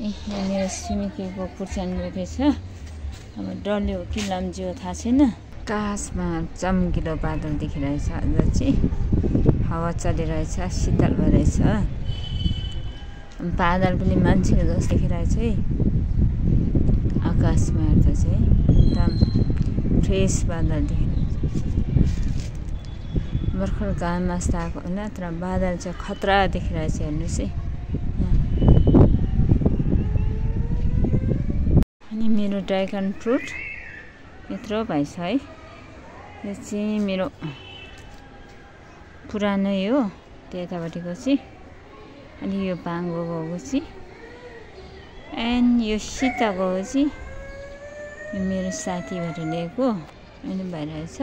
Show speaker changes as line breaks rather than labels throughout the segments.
यहाँ मेरो छिमेकीको खुर्सानी रोपेछ। अब डल्ले हो कि लम्जी हो थाहा छैन। आकाशमा चम्किलो बादल देखिरहेछ। आज चाहिँ हावा चलिरहेछ, शीतल भइरहेछ। बादल पनि मान्छेको जस्तो देखिरहेछ है। आकाशमा हेर्दा चाहिँ एकदम फ्रेस बादल देखिरहेछ। भर्खर घाम मास्ता आएको होला, तर बादल चाहिँ खतरा देखिरहेछ। हेर्नुहोस् है। अनि मेरो ड्रागन फ्रुट यत्रो भएछ है। यो चाहिँ मेरो पुरानै हो, त्यतापट्टिको चाहिँ। अनि यो बाङ्गो गएको चाहिँ, एन्ड यो सीताको चाहिँ यो मेरो साथीबाट ल्याएको अनि भइरहेछ।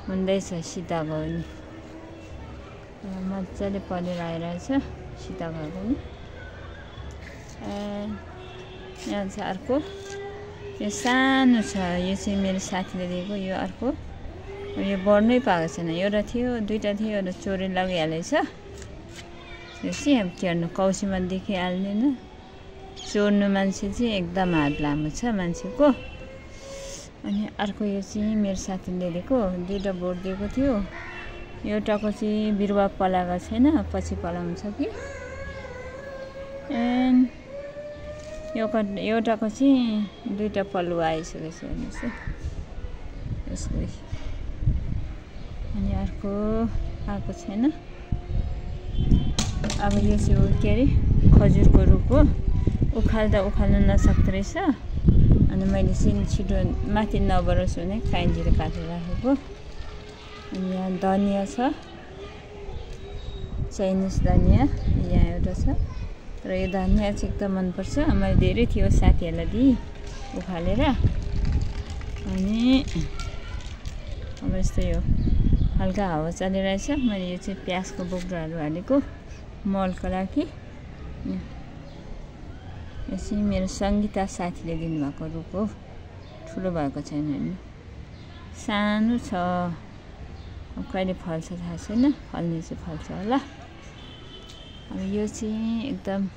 हुँदैछ सीताको पनि मजाले पलेर आइरहेछ सीताको पनि। यहाँ चाहिँ अर्को यो सानो छ, यो चाहिँ मेरो साथीले दिएको। यो अर्को यो बढ्नै पाएको छैन। एउटा थियो, दुईवटा थियो, एउटा चोरेर लगिहालेछ। यो चाहिँ अब के गर्नु, कौसीमा देखिहाल्दैन। चोर्नु मान्छे चाहिँ एकदम हात लामो छ मान्छेको। अनि अर्को यो चाहिँ मेरो साथीले दिएको, दुईवटा बोट दिएको थियो। एउटाको चाहिँ बिरुवा पलाएको छैन, पछि पलाउँछ कि। एन्ड एउटाको चाहिँ दुईवटा पलुवा आइसकेको छ। हेर्नुहोस् है यसको। अनि अर्को आएको छैन। अब यो चाहिँ के अरे खजुरको रुख हो। उखाल्दा उखाल्नु नसक्दो रहेछ। अनि मैले चाहिँ छिटो माथि नबरोस् भने काइँजीले काटेर राखेको। अनि यहाँ धनियाँ छ, चाइनिज धनियाँ यहाँ एउटा छ। र यो धनियाँ चाहिँ एकदम मनपर्छ। मैले धेरै थियो, साथीहरूलाई दिएँ उखालेर। अनि अब यस्तो यो हल्का हावा चलिरहेछ। मैले यो चाहिँ प्याजको बोक्राहरू हालेको मलको लागि। यो चाहिँ मेरो सङ्गीता साथीले दिनुभएको रुख हो। ठुलो भएको छैन, हेर्नु सानो छ। अब कहिले फल्छ थाहा छैन, फल्ने चाहिँ फल्छ होला। अब यो चाहिँ एकदम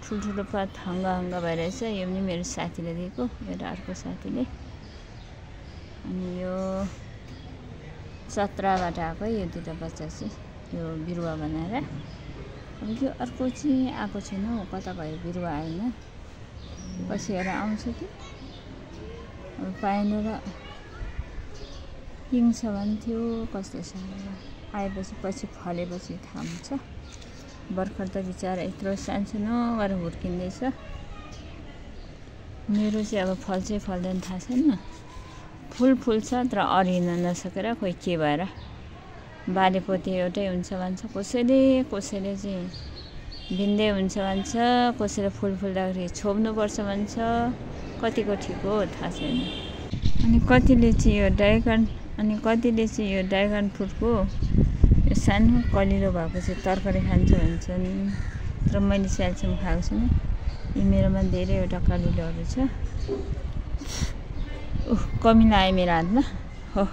ठुल्ठुलो पात हङ्गा भइरहेछ। यो पनि मेरो साथीले दिएको, एउटा अर्को साथीले। अनि यो चत्राबाट आएको यो दुईवटा बच्चा चाहिँ यो बिरुवा बनाएर। अब यो अर्को चाहिँ आएको छैन हौ, कता भयो, बिरुवा आएन। पछि हेर आउँछ कि अब पाएन र पिङ्छ भन्थ्यो। कस्तो छ आएपछि पछि फलेपछि थाहा हुन्छ। भर्खर त बिचरा यत्रो सानसानो गरेर हुर्किँदैछ। मेरो चाहिँ अब फल्छ फल्दैन थाहा छैन। फुल्छ तर अरिन नसकेर खोइ के भएर। बालेपोते एउटै हुन्छ भन्छ, कसैले चाहिँ भिन्दै हुन्छ भन्छ, कसैले फुल्दाखेरि छोप्नुपर्छ भन्छ। कतिको ठिक हो थाहा छैन। अनि कतिले चाहिँ यो ड्रागन फ्रुटको यो सानो कलिलो भएको चाहिँ तरकारी खान्छ भन्छन्। तर मैले चाहिँ अहिलेसम्म खाएको छैन। यो मेरोमा धेरैवटा कलिलोहरू छ। कमिला आयो मेरो हातमा। हो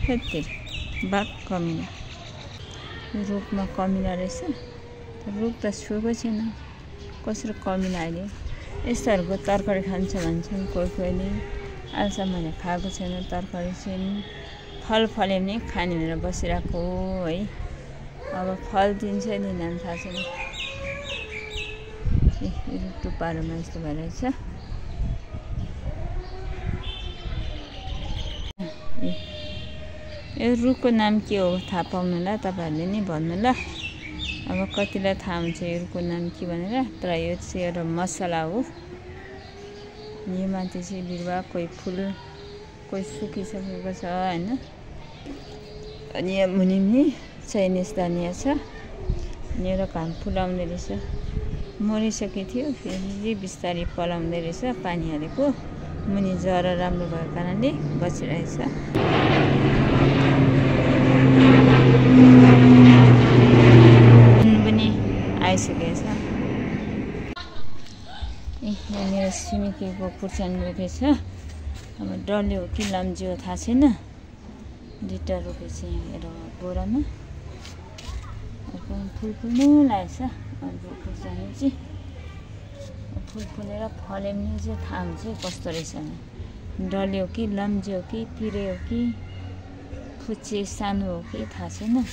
हेत्तेरी बाघ कमिला। रुखमा कमिला रहेछ। रुख त छुएको छैन, कसरी कमिला अहिले। यस्तोहरूको तरकारी खान्छ भन्छन् कोहीले। अहिलेसम्म मैले खाएको छैन तरकारी चाहिँ। फल फल्यो भने खाने भनेर बसिरहेको है। अब फल दिन्छ दिँदैन थाहा छैन। रुख टुप्पाहरूमा यस्तो भइरहेछ। यो रुखको नाम के हो थाहा पाउनु होला, तपाईँहरूले नै भन्नु ल। अब कतिलाई थाहा हुन्छ यो रुखको नाम के भनेर। तर यो चाहिँ एउटा मसला हो। यो माथि चाहिँ बिरुवा, कोही फुल, कोही सुकिसकेको छ होइन। अनि यहाँ मुनि पनि चाइनिज धनियाँ छ। अनि एउटा घाम फुलाउँदै रहेछ। मरिसकेको थियो, फेरि बिस्तारै पलाउँदै रहेछ। पानी हालेको मुनि जरा राम्रो भएको कारणले बचिरहेछ। पनि आइसकेको छ। यहाँ मेरो छिमेकीको खुर्सानी रोपेछ। अब डल्ले हो कि लम्जी हो थाहा छैन। दुईवटा रोपेछ यहाँ एउटा बोरामा। अर्को फुल फुल्नु लागेछ अर्को खुर्सानी चाहिँ फुल फुलेर फल्यो भने चाहिँ थाहा हुन्छ कस्तो रहेछ डल्यो कि लम्ज्यो कि पिर्यो कि फुच्चे सानो हो कि थाहा छैन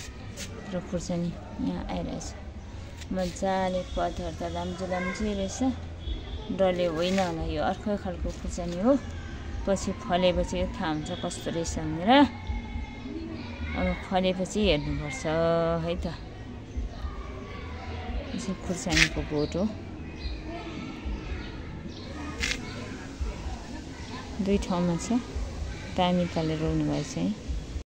र खुर्सानी यहाँ आइरहेछ मजाले पतहरू त लाम्चे रहेछ डल्यो होइन होला यो अर्कै खालको खुर्सानी हो पछि फलेपछि थाहा हुन्छ कस्तो रहेछ भनेर अब फलेपछि हेर्नुपर्छ है त यसो खुर्सानीको बोट हो दुई ठाउँमा छ दामी तले रोप्नु भएछ है